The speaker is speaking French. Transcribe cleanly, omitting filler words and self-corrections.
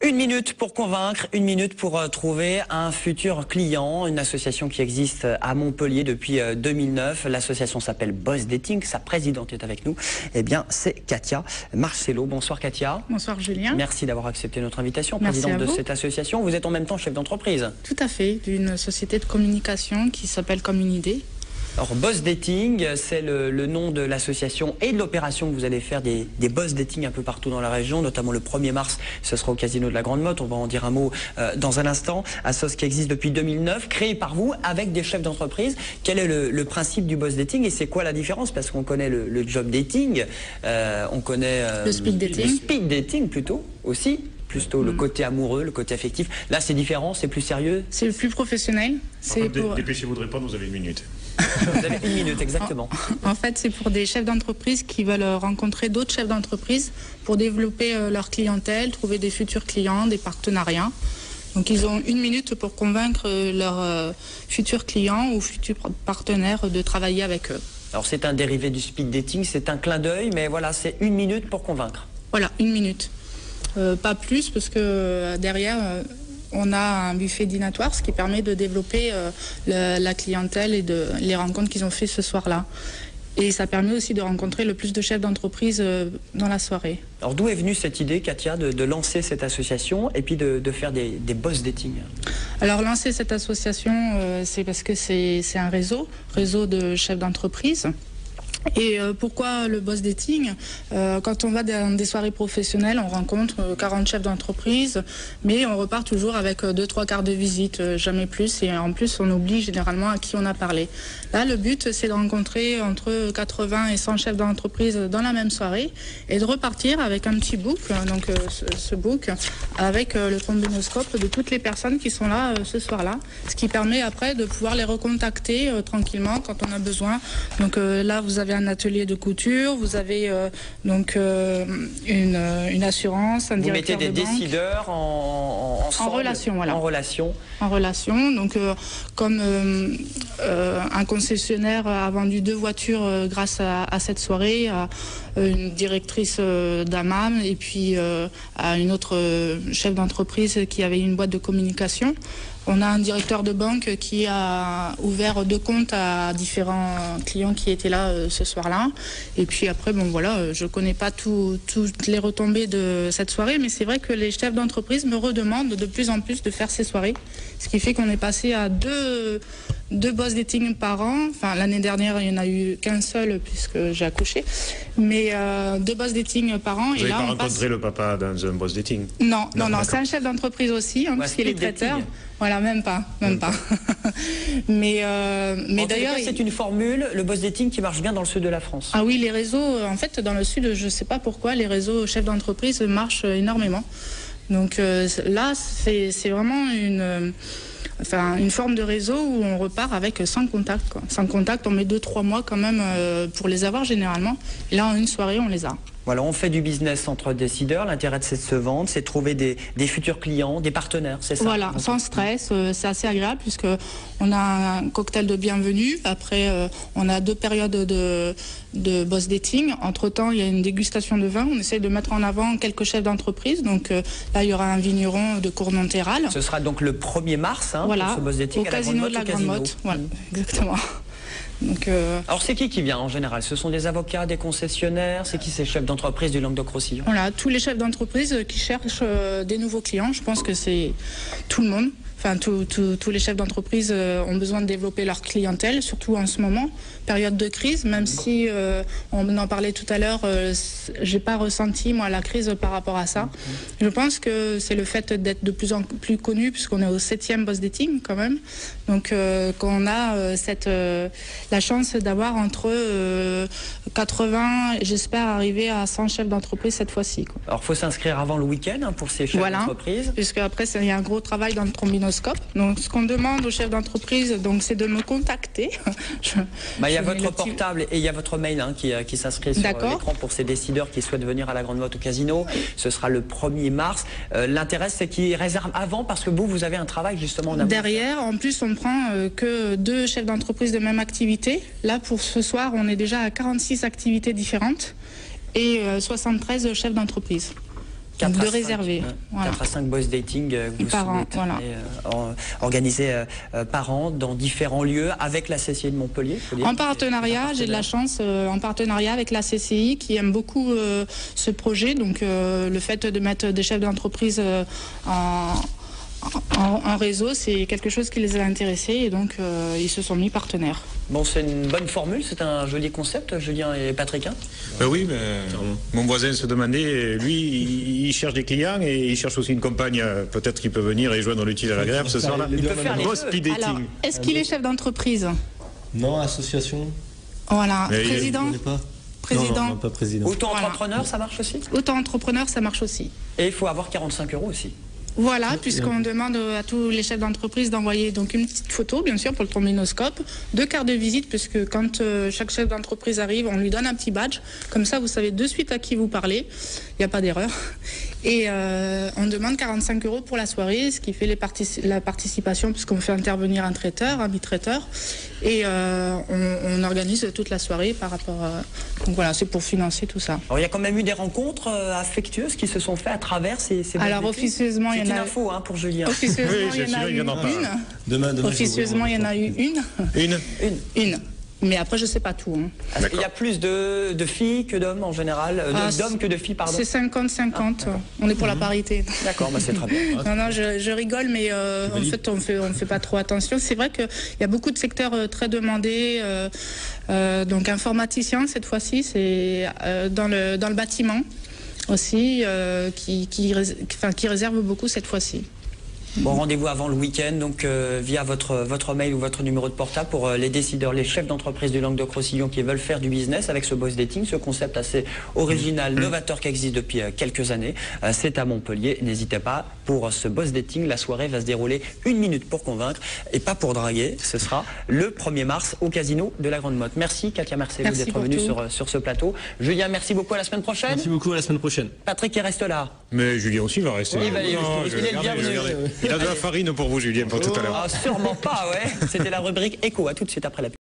Une minute pour convaincre, une minute pour trouver un futur client, une association qui existe à Montpellier depuis 2009. L'association s'appelle Boss Dating, sa présidente est avec nous. Eh bien, c'est Katia Marcello. Bonsoir Katia. Bonsoir Julien. Merci d'avoir accepté notre invitation, Merci présidente de cette association. Vous êtes en même temps chef d'entreprise. Tout à fait, d'une société de communication qui s'appelle Comme une idée. Alors Boss Dating, c'est le nom de l'association et de l'opération que vous allez faire des Boss Dating un peu partout dans la région, notamment le 1er mars, ce sera au Casino de la Grande Motte, on va en dire un mot dans un instant. Assos qui existe depuis 2009, créé par vous avec des chefs d'entreprise. Quel est le principe du Boss Dating et c'est quoi la différence? Parce qu'on connaît le job dating, on connaît le speed dating. Le speed dating plutôt aussi. Plutôt le côté amoureux, le côté affectif. Là, c'est différent, c'est plus sérieux. C'est plus professionnel. Dépêchez-vous de répondre, vous avez une minute. Vous avez une minute, exactement. En fait, c'est pour des chefs d'entreprise qui veulent rencontrer d'autres chefs d'entreprise pour développer leur clientèle, trouver des futurs clients, des partenariats. Donc, ils ont une minute pour convaincre leurs futurs clients ou futurs partenaires de travailler avec eux. Alors, c'est un dérivé du speed dating, c'est un clin d'œil, mais voilà, c'est une minute pour convaincre. Voilà, une minute. Pas plus, parce que derrière, on a un buffet dînatoire, ce qui permet de développer la clientèle et les rencontres qu'ils ont fait ce soir-là. Et ça permet aussi de rencontrer le plus de chefs d'entreprise dans la soirée. Alors d'où est venue cette idée, Katia, de lancer cette association et puis de faire des boss dating? Alors lancer cette association, c'est parce que c'est un réseau de chefs d'entreprise. Et pourquoi le boss dating? Quand on va dans des soirées professionnelles, on rencontre 40 chefs d'entreprise, mais on repart toujours avec 2-3 cartes de visite, jamais plus. Et en plus, on oublie généralement à qui on a parlé. Là, le but, c'est de rencontrer entre 80 et 100 chefs d'entreprise dans la même soirée et de repartir avec un petit book, donc ce book, avec le trombinoscope de toutes les personnes qui sont là ce soir-là, ce qui permet après de pouvoir les recontacter tranquillement quand on a besoin. Donc là, vous avez un atelier de couture, vous avez donc une assurance, un directeur de banque. Vous mettez des décideurs en relation, voilà. En relation. En relation. Donc, comme un concessionnaire a vendu 2 voitures grâce à cette soirée, à une directrice d'Amam et puis à une autre chef d'entreprise qui avait une boîte de communication. On a un directeur de banque qui a ouvert 2 comptes à différents clients qui étaient là ce soir-là. Et puis après, bon voilà, je ne connais pas toutes les retombées de cette soirée, mais c'est vrai que les chefs d'entreprise me redemandent de plus en plus de faire ces soirées. Ce qui fait qu'on est passé à deux boss dating par an. Enfin, l'année dernière, il n'y en a eu qu'un seul puisque j'ai accouché. Mais 2 boss dating par an. Vous n'avez pas rencontré le papa dans un boss dating? Non, c'est un chef d'entreprise aussi, hein, puisqu'il est traiteur. Voilà, même pas. mais d'ailleurs, c'est une formule, le boss dating, qui marche bien dans le sud de la France. Ah oui, les réseaux, en fait, dans le sud, je ne sais pas pourquoi, les réseaux chefs d'entreprise marchent énormément. Donc là, c'est vraiment une forme de réseau où on repart avec 100 contacts. Quoi. 100 contacts, on met 2-3 mois quand même pour les avoir généralement. Et là, en une soirée, on les a. Voilà, on fait du business entre décideurs. L'intérêt, c'est de se vendre, c'est de trouver des futurs clients, des partenaires, c'est ça? Voilà, sans stress, c'est assez agréable puisque on a un cocktail de bienvenue. Après, on a 2 périodes de boss dating. Entre-temps, il y a une dégustation de vin. On essaie de mettre en avant quelques chefs d'entreprise. Donc là, il y aura un vigneron de Cournonterral. Ce sera donc le 1er mars voilà, pour ce boss dating au Casino de la Grande Motte. Voilà, exactement. Donc, alors c'est qui vient en général? Ce sont des avocats, des concessionnaires? C'est qui ces chefs d'entreprise du Languedoc-Roussillon? Voilà, tous les chefs d'entreprise qui cherchent des nouveaux clients. Je pense que c'est tout le monde. Enfin, tous les chefs d'entreprise ont besoin de développer leur clientèle, surtout en ce moment, période de crise, même si on en parlait tout à l'heure, j'ai pas ressenti, moi, la crise par rapport à ça. Je pense que c'est le fait d'être de plus en plus connu, puisqu'on est au 7e boss dating, quand même. Donc, qu'on a la chance d'avoir entre 80, j'espère arriver à 100 chefs d'entreprise cette fois-ci. Alors, il faut s'inscrire avant le week-end pour ces chefs d'entreprise. Puisque après, il y a un gros travail dans le trombinoscope. Donc, ce qu'on demande aux chefs d'entreprise, c'est de me contacter. Il y a votre portable et il y a votre mail qui s'inscrit sur l'écran pour ces décideurs qui souhaitent venir à la Grande Motte au Casino. Ce sera le 1er mars. L'intérêt, c'est qu'ils réservent avant parce que vous avez un travail justement en amont. Derrière, en plus, on prend que 2 chefs d'entreprise de même activité. Là, pour ce soir, on est déjà à 46 activités différentes et 73 chefs d'entreprise. Donc de réserver. 4 à 5 boss dating que vous par an, voilà. organisés par an dans différents lieux avec la CCI de Montpellier. En partenariat, j'ai de la chance, en partenariat avec la CCI qui aime beaucoup ce projet. Donc le fait de mettre des chefs d'entreprise en réseau, c'est quelque chose qui les a intéressés et donc ils se sont mis partenaires. Bon, c'est une bonne formule, c'est un joli concept, Julien et Patrick. Oui, mais mon voisin se demandait, lui, il cherche des clients et il cherche aussi une compagne, peut-être qu'il peut venir et joindre l'utile à l'agréable ce soir-là. Il peut faire les Boss speed dating. Alors, est-ce qu'il est chef d'entreprise? Non, association. Voilà, Mais président. Président. Non, pas président. Auto-entrepreneur, ça marche aussi? Auto-entrepreneur, ça marche aussi. Et il faut avoir 45 € aussi. Voilà, puisqu'on demande à tous les chefs d'entreprise d'envoyer donc une petite photo, bien sûr, pour le trombinoscope, 2 cartes de visite, puisque quand chaque chef d'entreprise arrive, on lui donne un petit badge. Comme ça, vous savez de suite à qui vous parlez. Il n'y a pas d'erreur. Et on demande 45 € pour la soirée, ce qui fait la participation, puisqu'on fait intervenir un traiteur, un bitraiteur. Et on organise toute la soirée par rapport à... Donc voilà, c'est pour financer tout ça. Alors il y a quand même eu des rencontres affectueuses qui se sont faites à travers ces Alors officieusement, il y en a... C'est une info pour Julien. Officieusement, il y en a eu une. Demain, Officieusement, il y en a eu une. Une. Mais après, je ne sais pas tout. Il y a plus de filles que d'hommes en général, d'hommes que de filles, pardon. C'est 50-50. On est pour la parité. D'accord, c'est très bien. Non, je rigole, mais en fait, on fait pas trop attention. C'est vrai qu'il y a beaucoup de secteurs très demandés. Donc, informaticien, cette fois-ci, c'est dans le bâtiment aussi, qui réserve beaucoup cette fois-ci. Bon, rendez-vous avant le week-end, donc via votre mail ou votre numéro de portable pour les décideurs, les chefs d'entreprise du Languedoc-Roussillon qui veulent faire du business avec ce boss dating, ce concept assez original, novateur qui existe depuis quelques années. C'est à Montpellier, n'hésitez pas, pour ce boss dating, la soirée va se dérouler 1 minute pour convaincre et pas pour draguer. Ce sera le 1er mars au casino de la Grande Motte. Merci Katia Marcellus d'être venue sur ce plateau. Julien, merci beaucoup, à la semaine prochaine. Merci beaucoup, à la semaine prochaine. Patrick, il reste là. Mais Julien aussi va rester. Il est le bienvenu. Il a de la farine pour vous, Julien, pour tout à l'heure. Sûrement pas, ouais. C'était la rubrique écho. À tout de suite après la pub.